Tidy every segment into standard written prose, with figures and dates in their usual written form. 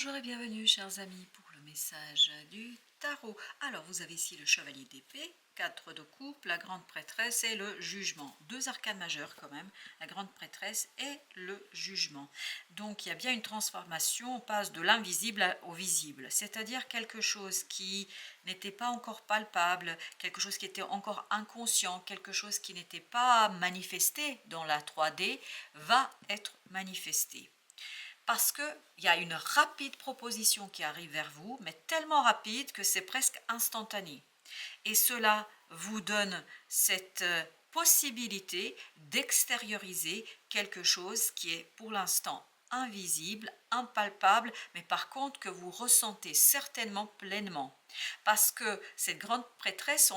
Bonjour et bienvenue chers amis pour le message du tarot. Alors vous avez ici le chevalier d'épée, 4 de coupe, la grande prêtresse et le jugement. Deux arcanes majeures quand même, la grande prêtresse et le jugement. Donc il y a bien une transformation, on passe de l'invisible au visible, c'est-à-dire quelque chose qui n'était pas encore palpable, quelque chose qui était encore inconscient, quelque chose qui n'était pas manifesté dans la 3D va être manifesté. Parce qu'il y a une rapide proposition qui arrive vers vous, mais tellement rapide que c'est presque instantané. Et cela vous donne cette possibilité d'extérioriser quelque chose qui est pour l'instant invisible, impalpable, mais par contre que vous ressentez certainement pleinement. Parce que cette grande prêtresse,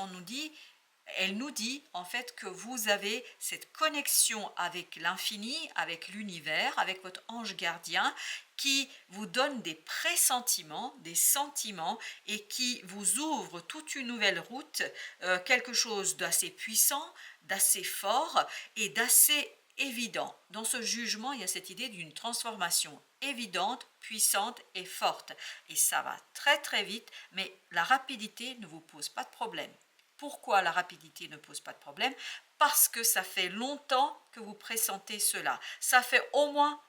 elle nous dit en fait que vous avez cette connexion avec l'infini, avec l'univers, avec votre ange gardien qui vous donne des pressentiments, des sentiments et qui vous ouvre toute une nouvelle route, quelque chose d'assez puissant, d'assez fort et d'assez évident. Dans ce jugement, il y a cette idée d'une transformation évidente, puissante et forte. Et ça va très très vite, mais la rapidité ne vous pose pas de problème. Pourquoi la rapidité ne pose pas de problème? Parce que ça fait longtemps que vous pressentez cela. Ça fait au moins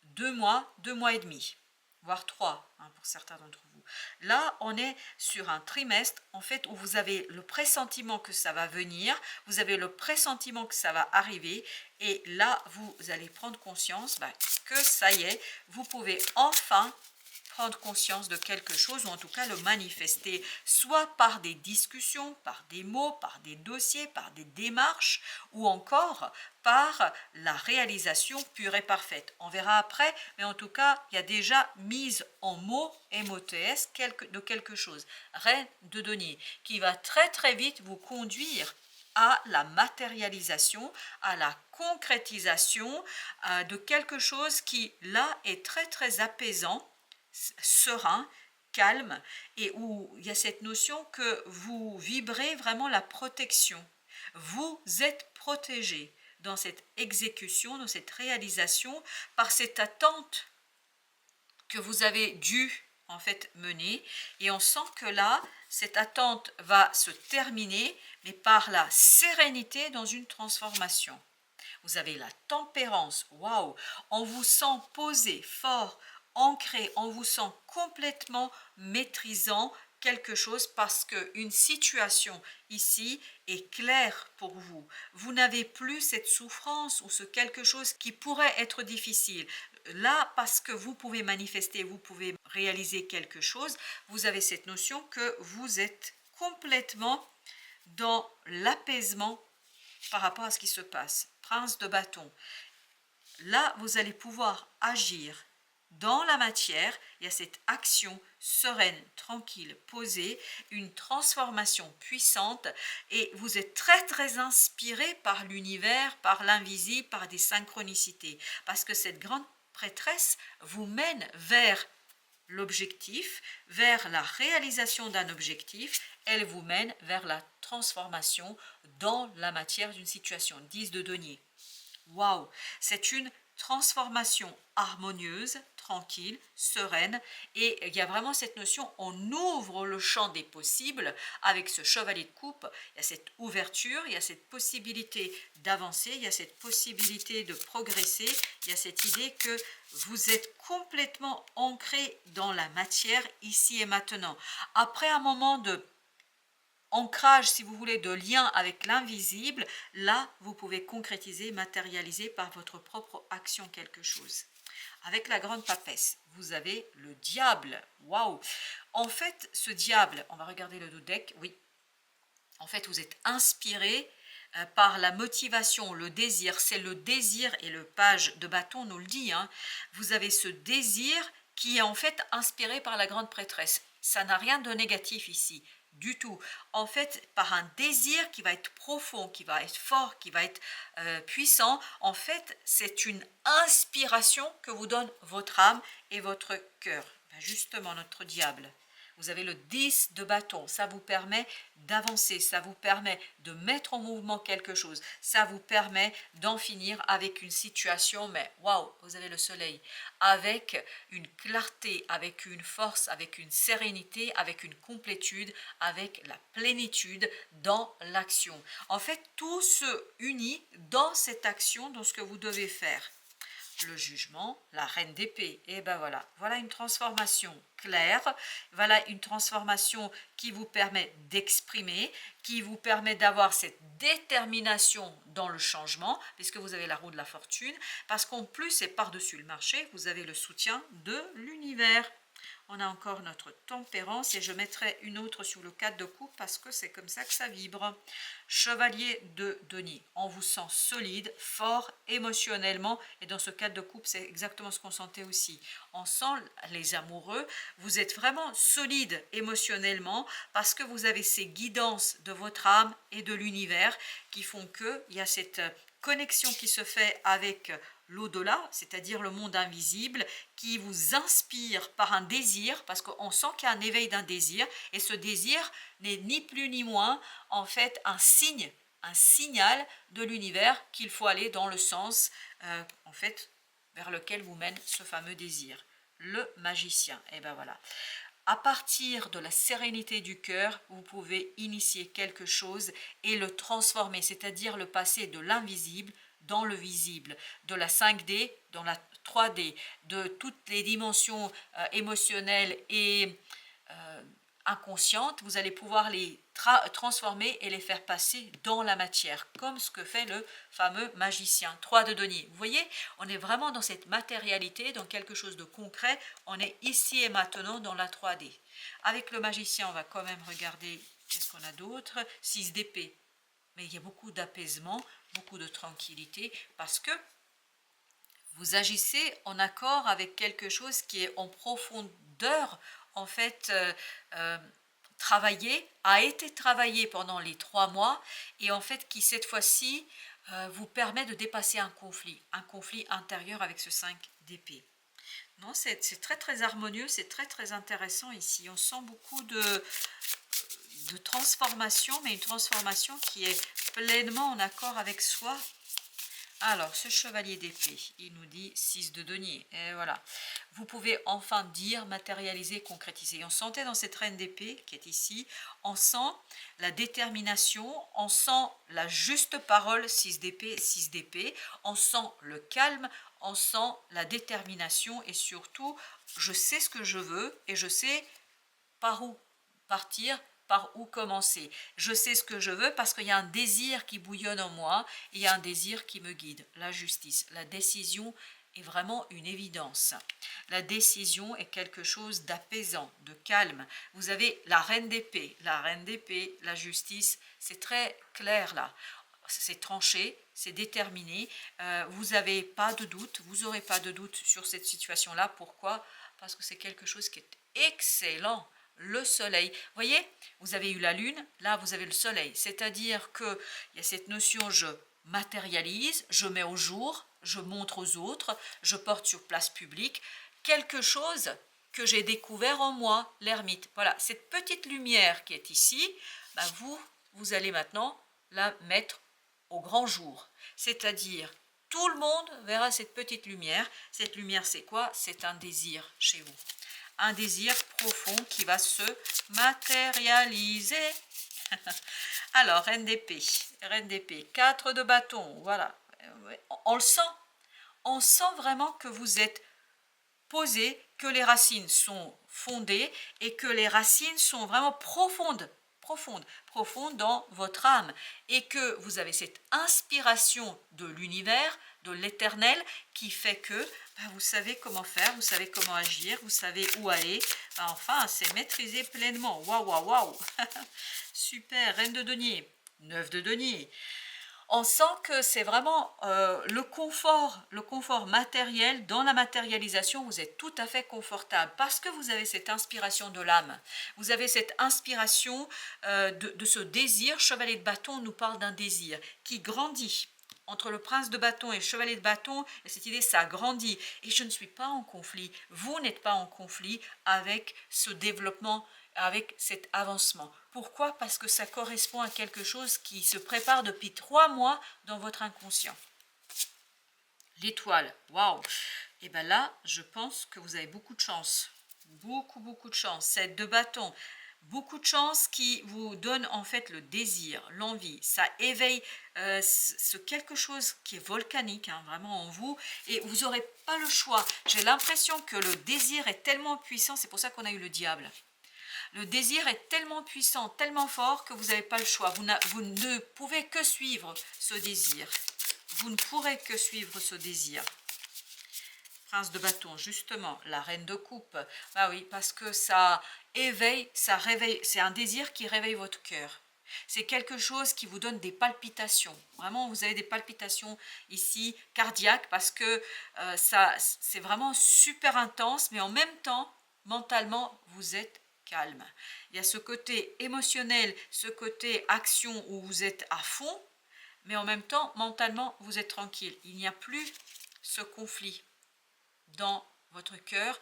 2 mois et demi, voire 3 pour certains d'entre vous. Là, on est sur un trimestre en fait où vous avez le pressentiment que ça va venir, vous avez le pressentiment que ça va arriver et là, vous allez prendre conscience que ça y est, vous pouvez enfin prendre conscience de quelque chose ou en tout cas le manifester, soit par des discussions, par des mots, par des dossiers, par des démarches ou encore par la réalisation pure et parfaite. On verra après, mais en tout cas, il y a déjà mise en mots MOTS de quelque chose, reine de denier, qui va très très vite vous conduire à la matérialisation, à la concrétisation de quelque chose qui là est très très apaisant, serein, calme, et où il y a cette notion que vous vibrez vraiment la protection. Vous êtes protégé dans cette exécution, dans cette réalisation, par cette attente que vous avez dû en fait mener, et on sent que là, cette attente va se terminer, mais par la sérénité dans une transformation. Vous avez la tempérance, waouh, on vous sent posé, fort, ancré, on vous sent complètement maîtrisant quelque chose parce qu'une situation ici est claire pour vous. Vous n'avez plus cette souffrance ou ce quelque chose qui pourrait être difficile. Là, parce que vous pouvez manifester, vous pouvez réaliser quelque chose, vous avez cette notion que vous êtes complètement dans l'apaisement par rapport à ce qui se passe. Prince de bâton. Là, vous allez pouvoir agir dans la matière. Il y a cette action sereine, tranquille, posée, une transformation puissante et vous êtes très très inspiré par l'univers, par l'invisible, par des synchronicités. Parce que cette grande prêtresse vous mène vers l'objectif, vers la réalisation d'un objectif, elle vous mène vers la transformation dans la matière d'une situation. 10 de denier. Waouh, c'est une transformation harmonieuse, tranquille, sereine, et il y a vraiment cette notion, on ouvre le champ des possibles avec ce chevalier de coupe, il y a cette ouverture, il y a cette possibilité d'avancer, il y a cette possibilité de progresser, il y a cette idée que vous êtes complètement ancré dans la matière ici et maintenant. Après un moment de ancrage, si vous voulez, de lien avec l'invisible, là, vous pouvez concrétiser, matérialiser par votre propre action quelque chose. Avec la grande papesse, vous avez le diable. Waouh! En fait, ce diable, on va regarder le dos deck, oui. En fait, vous êtes inspiré par la motivation, le désir. C'est le désir, et le page de bâton nous le dit. Vous avez ce désir qui est en fait inspiré par la grande prêtresse. Ça n'a rien de négatif ici, du tout. En fait, par un désir qui va être profond, qui va être fort, qui va être puissant, en fait, c'est une inspiration que vous donne votre âme et votre cœur. Justement, notre diable. Vous avez le 10 de bâton, ça vous permet d'avancer, ça vous permet de mettre en mouvement quelque chose, ça vous permet d'en finir avec une situation, mais waouh, vous avez le soleil, avec une clarté, avec une force, avec une sérénité, avec une complétude, avec la plénitude dans l'action. En fait, tout se unit dans cette action, dans ce que vous devez faire. Le jugement, la reine d'épée, et ben voilà, voilà une transformation claire, voilà une transformation qui vous permet d'exprimer, qui vous permet d'avoir cette détermination dans le changement, puisque vous avez la roue de la fortune, parce qu'en plus, et par-dessus le marché, vous avez le soutien de l'univers. On a encore notre tempérance et je mettrai une autre sur le 4 de coupe parce que c'est comme ça que ça vibre. Chevalier de denier, on vous sent solide, fort émotionnellement et dans ce 4 de coupe c'est exactement ce qu'on sentait aussi. On sent les amoureux, vous êtes vraiment solide émotionnellement parce que vous avez ces guidances de votre âme et de l'univers qui font qu'il y a cette connexion qui se fait avec l'au-delà, c'est-à-dire le monde invisible, qui vous inspire par un désir, parce qu'on sent qu'il y a un éveil d'un désir, et ce désir n'est ni plus ni moins, en fait, un signe, un signal de l'univers qu'il faut aller dans le sens, en fait, vers lequel vous mène ce fameux désir. Le magicien, et ben voilà. À partir de la sérénité du cœur, vous pouvez initier quelque chose et le transformer, c'est-à-dire le passer de l'invisible dans le visible, de la 5D dans la 3D, de toutes les dimensions émotionnelles et inconscientes, vous allez pouvoir les transformer et les faire passer dans la matière, comme ce que fait le fameux magicien. 3 de denier. Vous voyez, on est vraiment dans cette matérialité, dans quelque chose de concret. On est ici et maintenant dans la 3D. Avec le magicien, on va quand même regarder qu'est-ce qu'on a d'autre. 6 d'épée. Mais il y a beaucoup d'apaisement, beaucoup de tranquillité, parce que vous agissez en accord avec quelque chose qui est en profondeur, en fait, travaillé, a été travaillé pendant les 3 mois, et en fait qui cette fois-ci vous permet de dépasser un conflit intérieur avec ce 5 d'épée. Non, c'est très très harmonieux, c'est très très intéressant ici. On sent beaucoup de transformation, mais une transformation qui est pleinement en accord avec soi. Alors, ce chevalier d'épée, il nous dit 6 de denier. Et voilà. Vous pouvez enfin dire, matérialiser, concrétiser. On sentait dans cette reine d'épée qui est ici, on sent la détermination, on sent la juste parole, 6 d'épée, 6 d'épée. On sent le calme, on sent la détermination et surtout, je sais ce que je veux et je sais par où partir, par où commencer. Je sais ce que je veux parce qu'il y a un désir qui bouillonne en moi, il y a un désir qui me guide. La justice, la décision est vraiment une évidence. La décision est quelque chose d'apaisant, de calme. Vous avez la reine d'épée, la justice, c'est très clair là. C'est tranché, c'est déterminé. Vous n'avez pas de doute, vous n'aurez pas de doute sur cette situation-là. Pourquoi? Parce que c'est quelque chose qui est excellent. Le soleil. Vous voyez, vous avez eu la lune, là vous avez le soleil. C'est-à-dire qu'il y a cette notion, je matérialise, je mets au jour, je montre aux autres, je porte sur place publique quelque chose que j'ai découvert en moi, l'ermite. Voilà, cette petite lumière qui est ici, ben vous allez maintenant la mettre au grand jour. C'est-à-dire, tout le monde verra cette petite lumière. Cette lumière, c'est quoi? C'est un désir chez vous. Un désir profond qui va se matérialiser. Alors, reine d'épée, 4 de bâton, voilà. On le sent. On sent vraiment que vous êtes posé, que les racines sont fondées et que les racines sont vraiment profondes dans votre âme et que vous avez cette inspiration de l'univers, de l'éternel qui fait que vous savez comment faire, vous savez comment agir, vous savez où aller. Enfin, c'est maîtrisé pleinement. Waouh, waouh, waouh. Super, reine de denier, 9 de denier. On sent que c'est vraiment le confort matériel. Dans la matérialisation, vous êtes tout à fait confortable parce que vous avez cette inspiration de l'âme. Vous avez cette inspiration de ce désir. Chevalier de bâton nous parle d'un désir qui grandit. Entre le prince de bâton et le chevalier de bâton, cette idée, ça grandit. Et je ne suis pas en conflit. Vous n'êtes pas en conflit avec ce développement avec cet avancement. Pourquoi? Parce que ça correspond à quelque chose qui se prépare depuis 3 mois dans votre inconscient. L'étoile, waouh! Et bien là, je pense que vous avez beaucoup de chance. Beaucoup de chance. 7 de bâton. Beaucoup de chance qui vous donne en fait le désir, l'envie. Ça éveille ce quelque chose qui est volcanique, hein, vraiment en vous. Et vous n'aurez pas le choix. J'ai l'impression que le désir est tellement puissant. C'est pour ça qu'on a eu le diable. Le désir est tellement puissant, tellement fort que vous n'avez pas le choix. Vous ne pouvez que suivre ce désir. Vous ne pourrez que suivre ce désir. Prince de bâton, justement, la reine de coupe. Ah oui, parce que ça éveille, ça réveille, c'est un désir qui réveille votre cœur. C'est quelque chose qui vous donne des palpitations. Vraiment, vous avez des palpitations ici, cardiaques, parce que c'est vraiment super intense, mais en même temps, mentalement, vous êtes calme. Il y a ce côté émotionnel, ce côté action où vous êtes à fond, mais en même temps, mentalement, vous êtes tranquille. Il n'y a plus ce conflit dans votre cœur,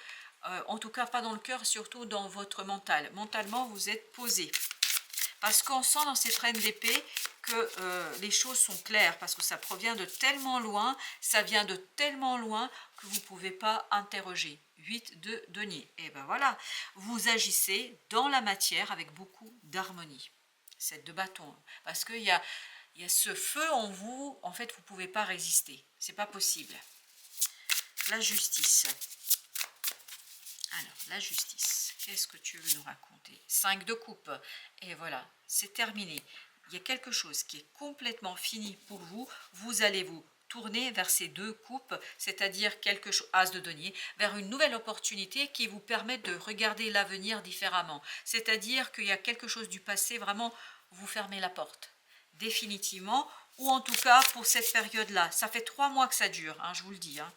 en tout cas pas dans le cœur, surtout dans votre mental. Mentalement, vous êtes posé. Parce qu'on sent dans cette reine d'épée que les choses sont claires, parce que ça provient de tellement loin, ça vient de tellement loin que vous ne pouvez pas interroger. 8 de denier. Et ben voilà, vous agissez dans la matière avec beaucoup d'harmonie. 7 de bâton. Parce qu'il y a ce feu en vous, en fait, vous ne pouvez pas résister. C'est pas possible. La justice. Alors, la justice, qu'est-ce que tu veux nous raconter? 5 de coupe. Et voilà, c'est terminé. Il y a quelque chose qui est complètement fini pour vous. Vous allez vous tourner vers ces 2 coupes, c'est-à-dire quelque chose, as de denier, vers une nouvelle opportunité qui vous permet de regarder l'avenir différemment. C'est-à-dire qu'il y a quelque chose du passé, vraiment, vous fermez la porte. Définitivement, ou en tout cas pour cette période-là. Ça fait 3 mois que ça dure, hein, je vous le dis. Hein.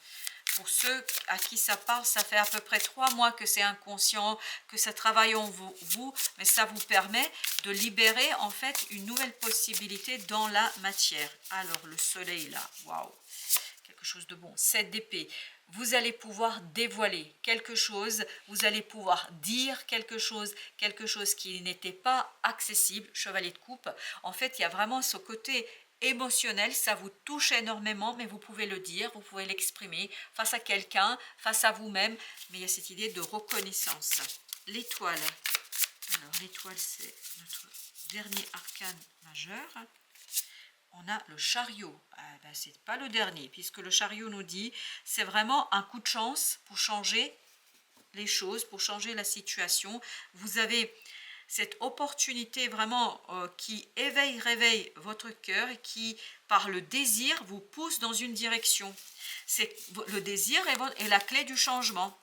Pour ceux à qui ça parle, ça fait à peu près 3 mois que c'est inconscient, que ça travaille en vous, mais ça vous permet de libérer en fait une nouvelle possibilité dans la matière. Alors le soleil là, waouh, quelque chose de bon. 7 d'épée, vous allez pouvoir dévoiler quelque chose, vous allez pouvoir dire quelque chose qui n'était pas accessible. Chevalier de coupe, en fait il y a vraiment ce côté émotionnel, ça vous touche énormément, mais vous pouvez le dire, vous pouvez l'exprimer face à quelqu'un, face à vous-même, mais il y a cette idée de reconnaissance. L'étoile, alors l'étoile c'est notre dernier arcane majeur. On a le chariot, ben, c'est pas le dernier, puisque le chariot nous dit, c'est vraiment un coup de chance pour changer les choses, pour changer la situation. Vous avez cette opportunité vraiment qui réveille votre cœur et qui, par le désir, vous pousse dans une direction. Le désir est la clé du changement.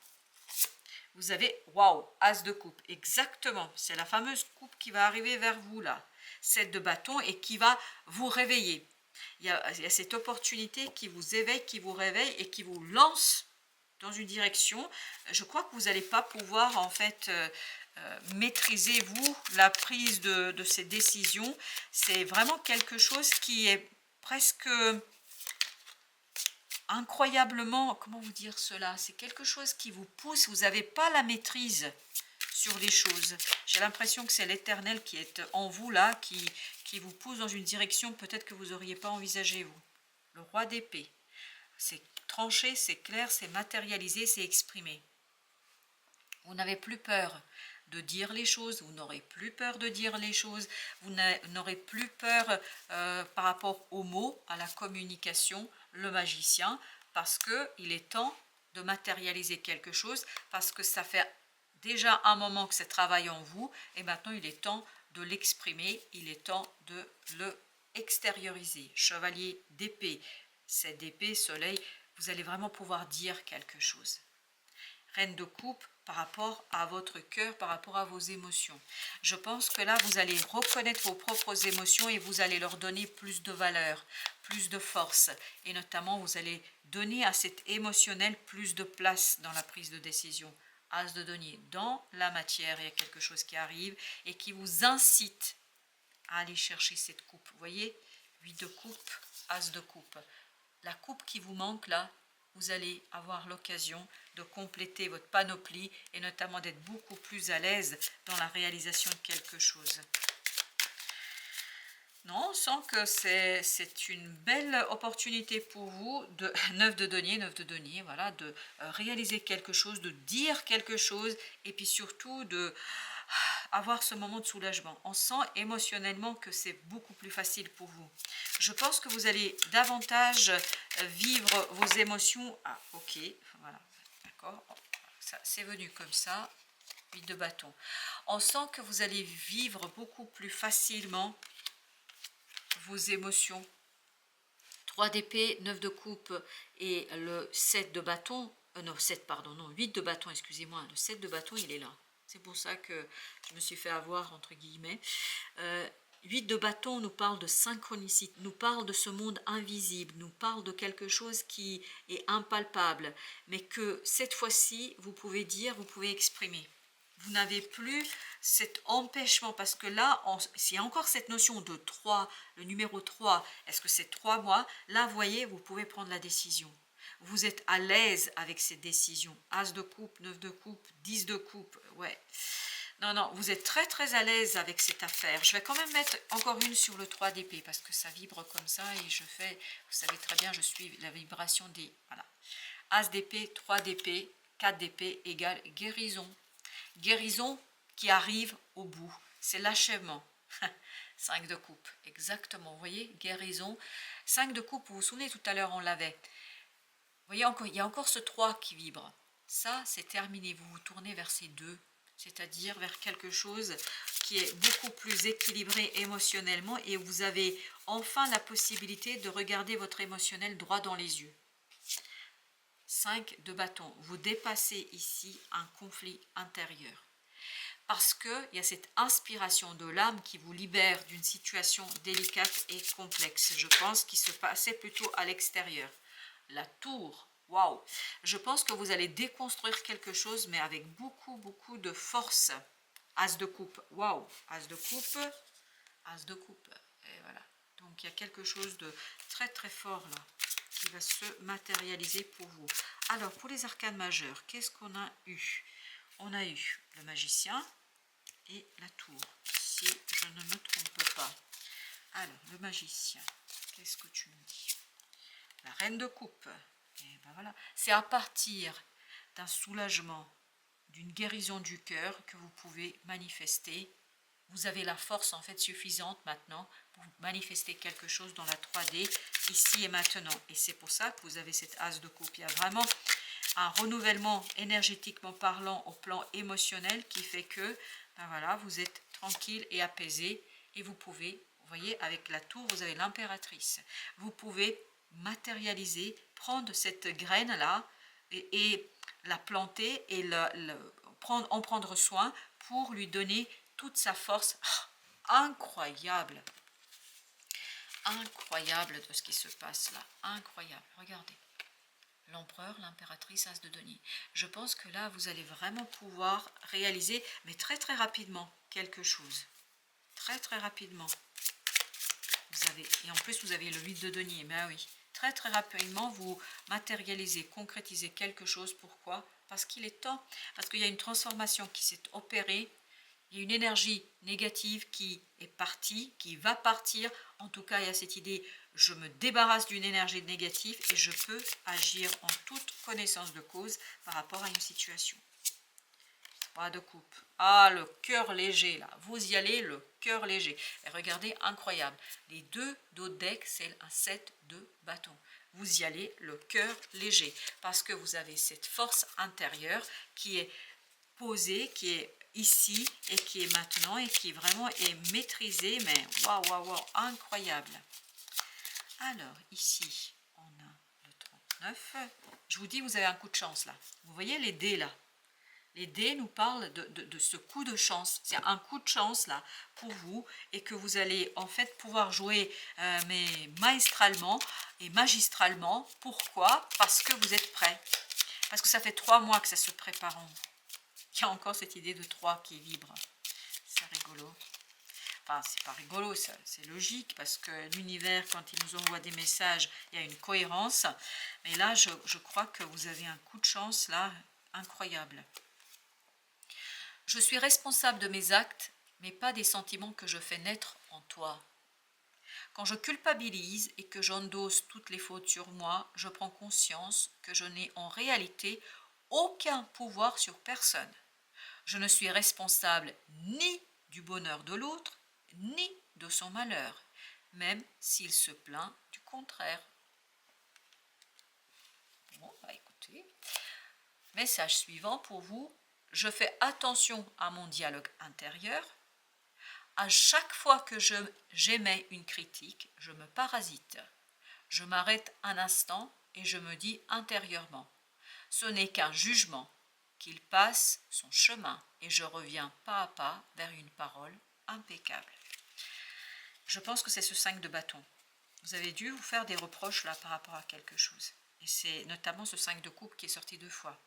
Vous avez, waouh, as de coupe, exactement. C'est la fameuse coupe qui va arriver vers vous là. 7 de bâton et qui va vous réveiller. Il y a cette opportunité qui vous éveille, qui vous réveille et qui vous lance dans une direction. Je crois que vous n'allez pas pouvoir en fait maîtriser vous la prise de ces décisions. C'est vraiment quelque chose qui est presque incroyablement, comment vous dire cela, c'est quelque chose qui vous pousse, vous n'avez pas la maîtrise sur les choses. J'ai l'impression que c'est l'Éternel qui est en vous là, qui vous pousse dans une direction peut-être que vous n'auriez pas envisagé vous. Le roi d'épée, c'est tranché, c'est clair, c'est matérialisé, c'est exprimé. Vous n'avez plus peur de dire les choses, vous n'aurez plus peur de dire les choses, vous n'aurez plus peur par rapport aux mots, à la communication, le magicien, parce qu'il est temps de matérialiser quelque chose, parce que ça fait déjà un moment que ça travaille en vous, et maintenant il est temps de l'exprimer, il est temps de le extérioriser. Chevalier d'épée, cette épée, soleil, vous allez vraiment pouvoir dire quelque chose. Reine de coupe, par rapport à votre cœur, par rapport à vos émotions. Je pense que là, vous allez reconnaître vos propres émotions et vous allez leur donner plus de valeur, plus de force. Et notamment, vous allez donner à cet émotionnel plus de place dans la prise de décision. As de denier, dans la matière, il y a quelque chose qui arrive et qui vous incite à aller chercher cette coupe. Vous voyez, 8 de coupe, as de coupe. La coupe qui vous manque là, vous allez avoir l'occasion de compléter votre panoplie et notamment d'être beaucoup plus à l'aise dans la réalisation de quelque chose. Non, on sent que c'est une belle opportunité pour vous, de 9 de denier, voilà, de réaliser quelque chose, de dire quelque chose, et puis surtout de avoir ce moment de soulagement. On sent émotionnellement que c'est beaucoup plus facile pour vous. Je pense que vous allez davantage vivre vos émotions. Ah, ok, voilà, d'accord, ça c'est venu comme ça, 8 de bâton. On sent que vous allez vivre beaucoup plus facilement vos émotions. 3 d'épée, 9 de coupe et le 7 de bâton, non 7 pardon, non 8 de bâton, excusez-moi, le 7 de bâton il est là. C'est pour ça que je me suis fait avoir entre guillemets. 8 de bâton nous parle de synchronicité, nous parle de ce monde invisible, nous parle de quelque chose qui est impalpable, mais que cette fois-ci vous pouvez dire, vous pouvez exprimer. Vous n'avez plus cet empêchement, parce que là, s'il y a encore cette notion de 3, le numéro 3, est-ce que c'est 3 mois? Là, vous voyez, vous pouvez prendre la décision. Vous êtes à l'aise avec cette décision. As de coupe, 9 de coupe, 10 de coupe, ouais. Non, non, vous êtes très très à l'aise avec cette affaire. Je vais quand même mettre encore une sur le 3 d'épée, parce que ça vibre comme ça, et je fais, vous savez très bien, je suis la vibration des, voilà. As d'épée, 3 d'épée, 4 d'épée égale guérison. Guérison qui arrive au bout, c'est l'achèvement. 5 de coupe, exactement, vous voyez, guérison. 5 de coupe, vous vous souvenez, tout à l'heure on l'avait. Vous voyez, encore, il y a encore ce 3 qui vibre. Ça, c'est terminé, vous vous tournez vers ces 2, c'est-à-dire vers quelque chose qui est beaucoup plus équilibré émotionnellement, et vous avez enfin la possibilité de regarder votre émotionnel droit dans les yeux. 5 de bâton, vous dépassez ici un conflit intérieur. Parce qu'il y a cette inspiration de l'âme qui vous libère d'une situation délicate et complexe. Je pense qu'il se passait plutôt à l'extérieur. La tour, waouh! Je pense que vous allez déconstruire quelque chose, mais avec beaucoup, beaucoup de force. As de coupe, waouh! As de coupe, as de coupe. Et voilà. Donc il y a quelque chose de très, très fort là, qui va se matérialiser pour vous. Alors, pour les arcanes majeures, qu'est-ce qu'on a eu? On a eu le magicien et la tour, si je ne me trompe pas. Alors, le magicien, qu'est-ce que tu me dis? La reine de coupe. Et ben voilà. C'est à partir d'un soulagement, d'une guérison du cœur que vous pouvez manifester. Vous avez la force en fait suffisante maintenant pour manifester quelque chose dans la 3D, ici et maintenant. Et c'est pour ça que vous avez cette as de coupe. Il y a vraiment un renouvellement énergétiquement parlant au plan émotionnel qui fait que ben voilà, vous êtes tranquille et apaisé, et vous pouvez, vous voyez, avec la tour, vous avez l'impératrice. Vous pouvez matérialiser, prendre cette graine-là et la planter et en prendre soin pour lui donner toute sa force. Incroyable! Incroyable de ce qui se passe là. Incroyable. Regardez. L'empereur, l'impératrice, as de denier. Je pense que là, vous allez vraiment pouvoir réaliser, mais très très rapidement, quelque chose. Très très rapidement. Vous avez, et en plus, vous avez le 8 de denier. Mais oui, très très rapidement, vous matérialisez, concrétisez quelque chose. Pourquoi? Parce qu'il est temps. Parce qu'il y a une transformation qui s'est opérée. Il y a une énergie négative qui est partie, qui va partir. En tout cas, il y a cette idée, je me débarrasse d'une énergie négative et je peux agir en toute connaissance de cause par rapport à une situation. 3 de coupe. Ah, le cœur léger, là. Vous y allez, le cœur léger. Et regardez, incroyable. Les deux d'autres decks, c'est un 7 de bâton. Vous y allez, le cœur léger. Parce que vous avez cette force intérieure qui est posée, qui est ici et qui est maintenant et qui vraiment est maîtrisée, mais waouh, waouh, waouh, incroyable. Alors, ici, on a le 39. Je vous dis, vous avez un coup de chance là. Vous voyez les dés là? Les dés nous parlent de ce coup de chance. C'est un coup de chance là pour vous et que vous allez en fait pouvoir jouer mais maestralement et magistralement. Pourquoi? Parce que vous êtes prêts. Parce que ça fait 3 mois que ça se prépare en vous. Il y a encore cette idée de 3 qui vibre. C'est rigolo. Enfin, c'est pas rigolo, c'est logique, parce que l'univers, quand il nous envoie des messages, il y a une cohérence. Mais là, je crois que vous avez un coup de chance, là, incroyable. Je suis responsable de mes actes, mais pas des sentiments que je fais naître en toi. Quand je culpabilise et que j'endosse toutes les fautes sur moi, je prends conscience que je n'ai en réalité aucun pouvoir sur personne. Je ne suis responsable ni du bonheur de l'autre, ni de son malheur, même s'il se plaint du contraire. Bon, bah écoutez, message suivant pour vous. Je fais attention à mon dialogue intérieur. À chaque fois que j'émets une critique, je me parasite. Je m'arrête un instant et je me dis intérieurement, ce n'est qu'un jugement, qu'il passe son chemin et je reviens pas à pas vers une parole impeccable. Je pense que c'est ce 5 de bâton. Vous avez dû vous faire des reproches là par rapport à quelque chose. Et c'est notamment ce 5 de coupe qui est sorti 2 fois.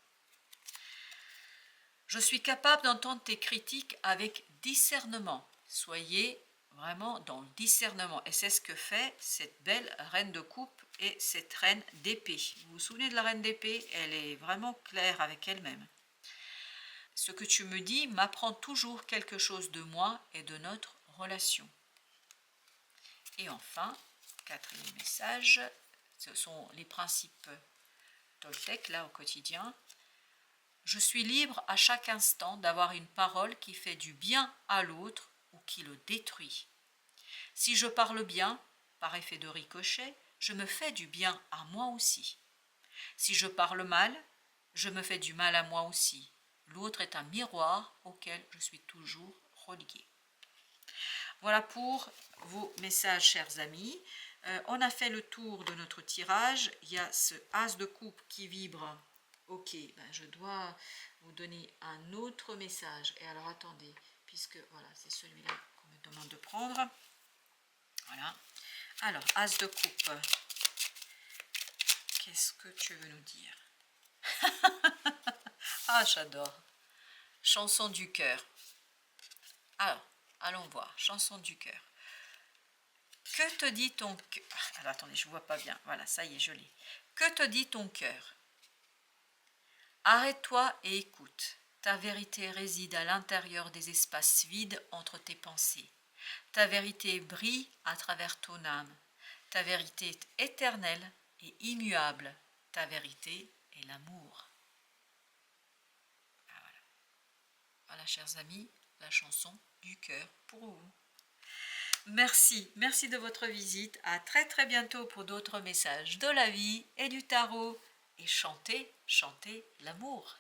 Je suis capable d'entendre tes critiques avec discernement. Soyez vraiment dans le discernement. Et c'est ce que fait cette belle reine de coupe et cette reine d'épée. Vous vous souvenez de la reine d'épée? Elle est vraiment claire avec elle-même. Ce que tu me dis m'apprend toujours quelque chose de moi et de notre relation. Et enfin, quatrième message, ce sont les principes Toltec, là au quotidien. Je suis libre à chaque instant d'avoir une parole qui fait du bien à l'autre ou qui le détruit. Si je parle bien, par effet de ricochet, je me fais du bien à moi aussi. Si je parle mal, je me fais du mal à moi aussi. L'autre est un miroir auquel je suis toujours relié. Voilà pour vos messages, chers amis. On a fait le tour de notre tirage. Il y a ce as de coupe qui vibre. Ok, ben je dois vous donner un autre message. Et alors attendez, puisque voilà, c'est celui-là qu'on me demande de prendre. Voilà. Alors, as de coupe. Qu'est-ce que tu veux nous dire? Ah, j'adore. Chanson du cœur. Alors, allons voir. Chanson du cœur. Que te dit ton cœur? Alors, attendez, je ne vois pas bien. Voilà, ça y est, je l'ai. Que te dit ton cœur? Arrête-toi et écoute. Ta vérité réside à l'intérieur des espaces vides entre tes pensées. Ta vérité brille à travers ton âme. Ta vérité est éternelle et immuable. Ta vérité est l'amour. Ah, voilà. Voilà, chers amis, la chanson du cœur pour vous. Merci de votre visite. À très très bientôt pour d'autres messages de la vie et du tarot. Et chantez l'amour.